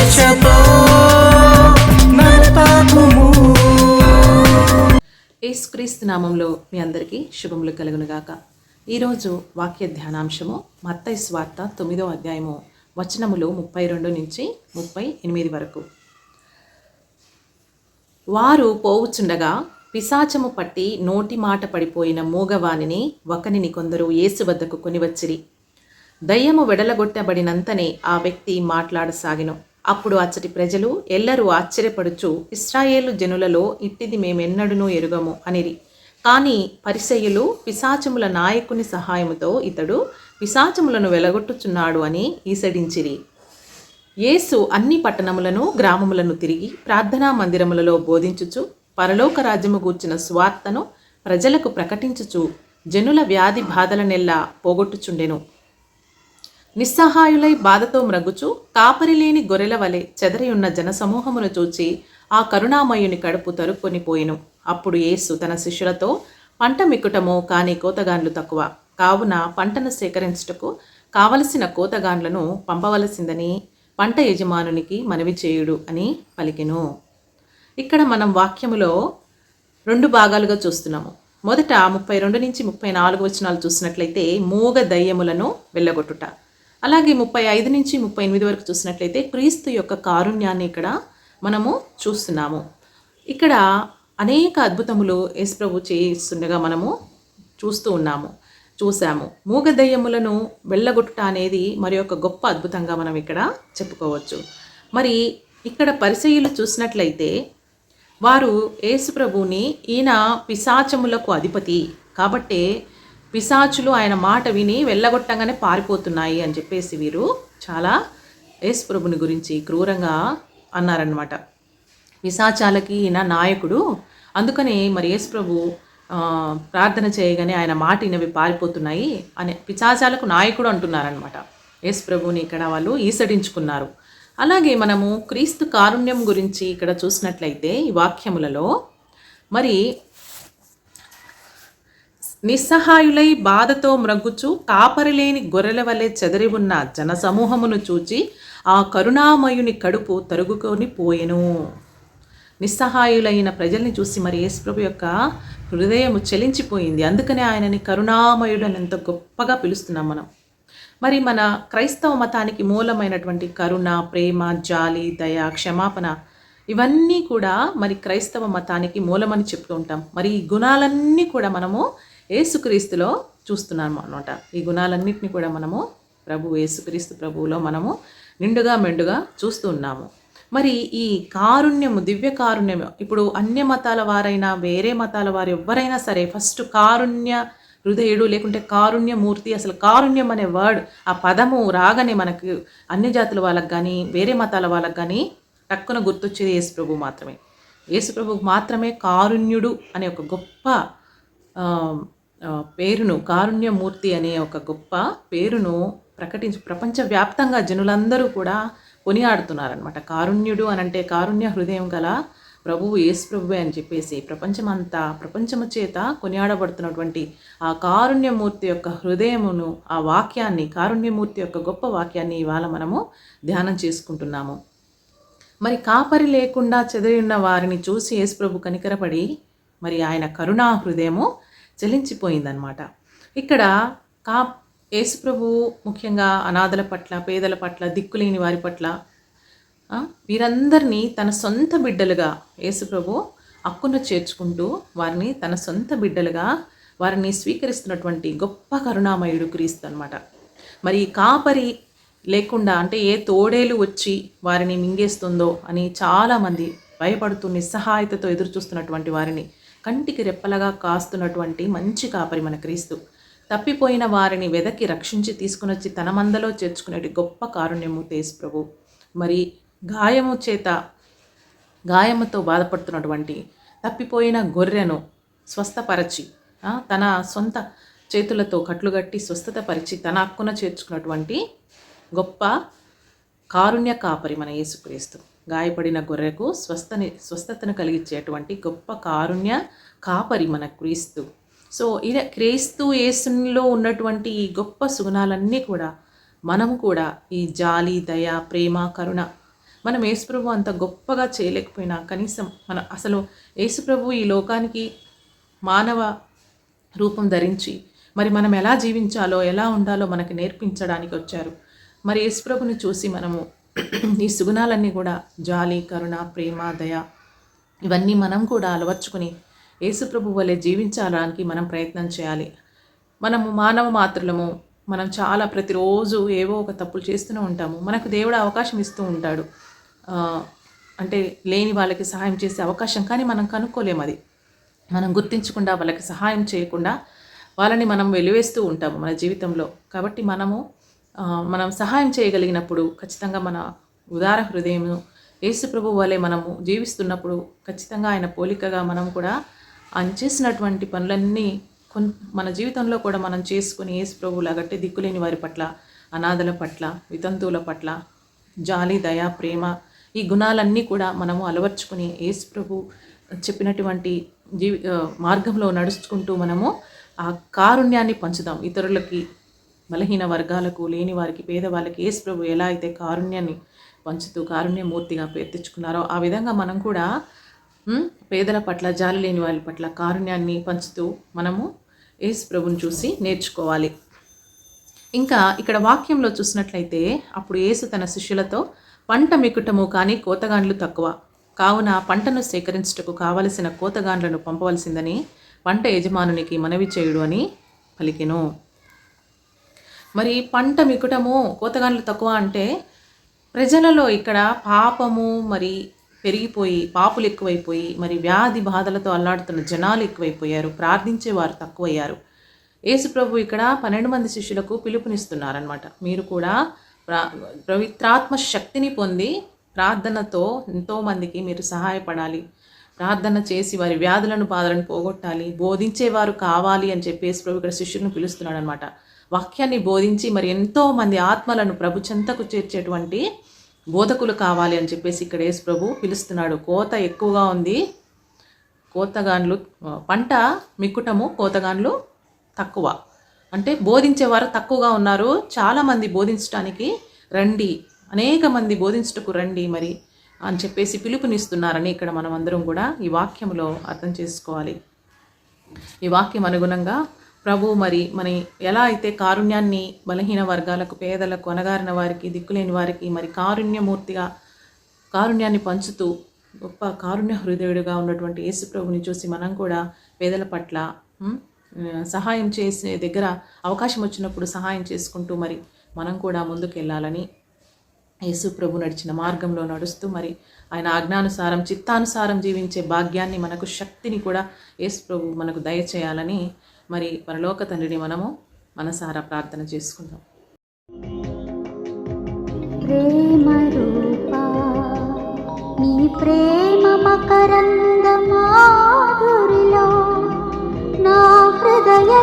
స్వేచ్ఛతో నడపాకుము. యేసుక్రీస్తు నామంలో మీ అందరికీ శుభములు కలుగునుగాక. ఈరోజు వాక్య ధ్యానాంశము మత్తయి సువార్త 9వ అధ్యాయము వచనములు 32 నుంచి 38 వరకు. వారు పోవుచుండగా పిశాచము పట్టి నోటి మాట పడిపోయిన మూగవానిని ఒకనిని కొందరు యేసు వద్దకు కొనివచ్చిరి. దయ్యము వెడలగొట్టబడినంతనే ఆ వ్యక్తి మాట్లాడసాగిను. అప్పుడు అచ్చటి ప్రజలు ఎల్లరూ ఆశ్చర్యపడుచు, ఇశ్రాయేలు జనులలో ఇట్టిది మేమెన్నడూనూ ఎరుగము అనిరి. కానీ పరిసయ్యులు పిశాచముల నాయకుని సహాయముతో ఇతడు పిశాచములను వెలగొట్టుచున్నాడు అని ఈసడించిరి. యేసు అన్ని పట్టణములను గ్రామములను తిరిగి ప్రార్థనా మందిరములలో బోధించుచు పరలోక రాజ్యము గూర్చిన సువార్తను ప్రజలకు ప్రకటించుచు జనుల వ్యాధి బాధలనెల్లా పోగొట్టుచుండెను. నిస్సహాయులై బాధతో మ్రగుచు కాపరిలేని గొర్రెల వలె చెదరియున్న జనసమూహమును చూచి ఆ కరుణామయుని కడుపు తరుక్కొని పోయెను. అప్పుడు యేసు తన శిష్యులతో, పంట మిక్కుటమో కానీ కోతగాండ్లు తక్కువ, కావున పంటను సేకరించుటకు కావలసిన కోతగాండ్లను పంపవలసిందని పంట యజమానునికి మనవి చేయుడు అని పలికెను. ఇక్కడ మనం వాక్యములో 2 భాగాలుగా చూస్తున్నాము. మొదట 32 నుంచి 34 వచనాలు చూసినట్లయితే మూగ దయ్యములను వెళ్ళగొట్టుట, అలాగే 35 నుంచి 38 వరకు చూసినట్లయితే క్రీస్తు యొక్క కారుణ్యాన్ని ఇక్కడ మనము చూస్తున్నాము. ఇక్కడ అనేక అద్భుతములు యేసుప్రభు చేస్తుండగా మనము చూసాము. మూగ దయ్యములను వెళ్ళగొట్టుట అనేది మరి ఒక గొప్ప అద్భుతంగా మనం ఇక్కడ చెప్పుకోవచ్చు. మరి ఇక్కడ పరిసయ్యులు చూసినట్లయితే వారు యేసుప్రభుని, ఈయన పిశాచములకు అధిపతి కాబట్టే పిశాచులు ఆయన మాట విని వెళ్ళగొట్టంగానే పారిపోతున్నాయి అని చెప్పేసి వీరు చాలా యేసుప్రభుని గురించి క్రూరంగా అన్నారన్నమాట. పిశాచాలకి ఈయన నాయకుడు, అందుకని మరి యేసుప్రభు ప్రార్థన చేయగానే ఆయన మాట వినవి పారిపోతున్నాయి అని పిశాచాలకు నాయకుడు అంటున్నారనమాట. యేసుప్రభుని ఇక్కడ వాళ్ళు ఈసడించుకున్నారు. అలాగే మనము క్రీస్తు కారుణ్యం గురించి ఇక్కడ చూసినట్లయితే ఈ వాక్యములలో మరి నిస్సహాయులై బాధతో మ్రగ్గుచు కాపరిలేని గొర్రెల వలె చెదరి ఉన్న జనసమూహమును చూచి ఆ కరుణామయుని కడుపు తరుగుకొని పోయెను. నిస్సహాయులైన ప్రజల్ని చూసి మరి యేసుప్రభు యొక్క హృదయము చలించిపోయింది. అందుకనే ఆయనని కరుణామయుడు అని ఎంతో గొప్పగా పిలుస్తున్నాం మనం. మరి మన క్రైస్తవ మతానికి మూలమైనటువంటి కరుణ, ప్రేమ, జాలి, దయ, క్షమాపణ ఇవన్నీ కూడా మరి క్రైస్తవ మతానికి మూలమని చెప్తూ ఉంటాం. మరి ఈ గుణాలన్నీ కూడా మనము యేసుక్రీస్తులో చూస్తున్నాము అన్నమాట. ఈ గుణాలన్నింటినీ కూడా మనము యేసుక్రీస్తు ప్రభువులో మనము నిండుగా మెండుగా చూస్తూ ఉన్నాము. మరి ఈ కారుణ్యము, దివ్య కారుణ్యము, ఇప్పుడు అన్య మతాల వారైనా వేరే మతాల వారు ఎవరైనా సరే ఫస్ట్ కారుణ్య హృదయుడు లేకుంటే కారుణ్యమూర్తి, అసలు కారుణ్యం అనే వర్డ్, ఆ పదము రాగానే మనకు అన్ని జాతుల వాళ్ళకి కానీ వేరే మతాల వాళ్ళకి కానీ టక్కున గుర్తొచ్చేది యేసుప్రభు మాత్రమే. యేసుప్రభుకు మాత్రమే కారుణ్యుడు అనే ఒక గొప్ప పేరును, కారుణ్యమూర్తి అనే ఒక గొప్ప పేరును ప్రపంచవ్యాప్తంగా జనులందరూ కూడా కొనియాడుతున్నారనమాట. కారుణ్యుడు అనంటే కారుణ్య హృదయం గల ప్రభువు యేసుప్రభువే అని చెప్పేసి ప్రపంచము చేత కొనియాడబడుతున్నటువంటి ఆ కారుణ్యమూర్తి యొక్క హృదయమును, ఆ వాక్యాన్ని, కారుణ్యమూర్తి యొక్క గొప్ప వాక్యాన్ని ఇవాళ మనము ధ్యానం చేసుకుంటున్నాము. మరి కాపరి లేకుండా చెదరి ఉన్న వారిని చూసి యేసుప్రభు కనికరపడి మరి ఆయన కరుణా హృదయము చలించిపోయిందనమాట. ఇక్కడ యేసుప్రభు ముఖ్యంగా అనాథల పట్ల, పేదల పట్ల, దిక్కులేని వారి పట్ల వీరందరినీ తన సొంత బిడ్డలుగా యేసుప్రభు హక్కును చేర్చుకుంటూ వారిని తన సొంత బిడ్డలుగా వారిని స్వీకరిస్తున్నటువంటి గొప్ప కరుణామయుడు క్రీస్తు అనమాట. మరి కాపరి లేకుండా అంటే ఏ తోడేలు వచ్చి వారిని మింగేస్తుందో అని చాలామంది భయపడుతూ నిస్సహాయతతో ఎదురు చూస్తున్నటువంటి వారిని కంటికి రెప్పలగా కాస్తున్నటువంటి మంచి కాపరి మన క్రీస్తు. తప్పిపోయిన వారిని వెదకి రక్షించి తీసుకుని వచ్చి తన మందలో చేర్చుకునే గొప్ప కారుణ్యమూర్తి యేసు ప్రభు. మరి గాయముతో బాధపడుతున్నటువంటి తప్పిపోయిన గొర్రెను స్వస్థపరచి తన సొంత చేతులతో కట్లుగట్టి స్వస్థతపరిచి తన హక్కున చేర్చుకున్నటువంటి గొప్ప కారుణ్య కాపరి మన యేసుక్రీస్తు. గాయపడిన గొర్రెకు స్వస్థతను కలిగించేటువంటి గొప్ప కారుణ్య కాపరి మన క్రీస్తు. సో క్రీస్తు యేసులో ఉన్నటువంటి ఈ గొప్ప సుగుణాలన్నీ కూడా మనము కూడా ఈ జాలి, దయ, ప్రేమ, కరుణ మనం యేసుప్రభు అంత గొప్పగా చేయలేకపోయినా కనీసం అసలు యేసుప్రభు ఈ లోకానికి మానవ రూపం ధరించి మరి మనం ఎలా జీవించాలో ఎలా ఉండాలో మనకి నేర్పించడానికి వచ్చారు. మరి యేసుప్రభుని చూసి మనము ఈ సుగుణాలన్నీ కూడా జాలి, కరుణ, ప్రేమ, దయ ఇవన్నీ మనం కూడా అలవర్చుకుని యేసుప్రభు వలె జీవించడానికి మనం ప్రయత్నం చేయాలి. మనము మానవ మాత్రులము. మనం చాలా ప్రతిరోజు ఏవో ఒక తప్పులు చేస్తూనే ఉంటాము. మనకు దేవుడు అవకాశం ఇస్తూ ఉంటాడు, అంటే లేని వాళ్ళకి సహాయం చేసే అవకాశం. కానీ మనం కనుక్కోలేము, అది మనం గుర్తించకుండా వాళ్ళకి సహాయం చేయకుండా వాళ్ళని మనం వెలివేస్తూ ఉంటాము మన జీవితంలో. కాబట్టి మనం సహాయం చేయగలిగినప్పుడు ఖచ్చితంగా మన ఉదార హృదయము యేసుప్రభు వలె మనము జీవిస్తున్నప్పుడు ఖచ్చితంగా ఆయన పోలికగా మనం కూడా ఆయన చేసినటువంటి పనులన్నీ మన జీవితంలో కూడా మనం చేసుకుని యేసుప్రభులాగట్టే దిక్కులేని వారి పట్ల, అనాథల పట్ల, వితంతువుల పట్ల జాలి, దయ, ప్రేమ ఈ గుణాలన్నీ కూడా మనము అలవర్చుకుని యేసుప్రభు చెప్పినటువంటి మార్గంలో నడుచుకుంటూ మనము ఆ కారుణ్యాన్ని పంచుదాం ఇతరులకి, బలహీన వర్గాలకు, లేని వారికి, పేదవాళ్ళకి యేసుప్రభు ఎలా అయితే కారుణ్యాన్ని పంచుతూ కారుణ్యమూర్తిగా పేరు తెచ్చుకున్నారో ఆ విధంగా మనం కూడా పేదల పట్ల, జాలి లేని వాళ్ళ పట్ల కారుణ్యాన్ని పంచుతూ మనము యేసుప్రభుని చూసి నేర్చుకోవాలి. ఇంకా ఇక్కడ వాక్యంలో చూసినట్లయితే అప్పుడు యేసు తన శిష్యులతో, పంట మికుటము కానీ కోతగాండ్లు తక్కువ, కావున పంటను సేకరించుటకు కావలసిన కోతగాండ్లను పంపవలసిందని పంట యజమానునికి మనవి చేయుడు అని పలికెను. మరి పంట మికుటము, కోతగాండ్లు తక్కువ అంటే ప్రజలలో ఇక్కడ పాపము మరి పెరిగిపోయి, పాపులు ఎక్కువైపోయి, మరి వ్యాధి బాధలతో అల్లాడుతున్న జనాలు ఎక్కువైపోయారు, ప్రార్థించేవారు తక్కువయ్యారు. యేసుప్రభు ఇక్కడ 12 మంది శిష్యులకు పిలుపునిస్తున్నారనమాట. మీరు కూడా పవిత్రాత్మ శక్తిని పొంది ప్రార్థనతో ఎంతోమందికి మీరు సహాయపడాలి, ప్రార్థన చేసి వారి వ్యాధులను, బాధలను పోగొట్టాలి, బోధించేవారు కావాలి అని చెప్పి యేసుప్రభు ఇక్కడ శిష్యులను పిలుస్తున్నాడు అనమాట. వాక్యాన్ని బోధించి మరి ఎంతోమంది ఆత్మలను ప్రభు చెంతకు చేర్చేటువంటి బోధకులు కావాలి అని చెప్పేసి ఇక్కడ యేసుప్రభు పిలుస్తున్నాడు. కోత ఎక్కువగా ఉంది, కోతగాండ్లు, పంట మిక్కుటము, కోతగాండ్లు తక్కువ. అంటే బోధించేవారు తక్కువగా ఉన్నారు, చాలామంది బోధించడానికి రండి, అనేక మంది బోధించుటకు రండి మరి అని చెప్పేసి పిలుపునిస్తున్నారని ఇక్కడ మనం అందరం కూడా ఈ వాక్యంలో అర్థం చేసుకోవాలి. ఈ వాక్యం అనుగుణంగా ప్రభు మరి ఎలా అయితే కారుణ్యాన్ని బలహీన వర్గాలకు, పేదలకు, అనగారిన వారికి, దిక్కులేని వారికి మరి కారుణ్యమూర్తిగా కారుణ్యాన్ని పంచుతూ గొప్ప కారుణ్య హృదయుడిగా ఉన్నటువంటి యేసుప్రభుని చూసి మనం కూడా పేదల పట్ల సహాయం చేసే దగ్గర అవకాశం వచ్చినప్పుడు సహాయం చేసుకుంటూ మరి మనం కూడా ముందుకు వెళ్ళాలని, యేసుప్రభు నడిచిన మార్గంలో నడుస్తూ మరి ఆయన ఆజ్ఞానుసారం, చిత్తానుసారం జీవించే భాగ్యాన్ని, మనకు శక్తిని కూడా యేసుప్రభు మనకు దయచేయాలని మరి పరలోక తండ్రిని మనము మనసారా ప్రార్థన చేసుకుందాం. ప్రేమ రూపా నీ ప్రేమ మకరంద మాధురిలో నా హృదయ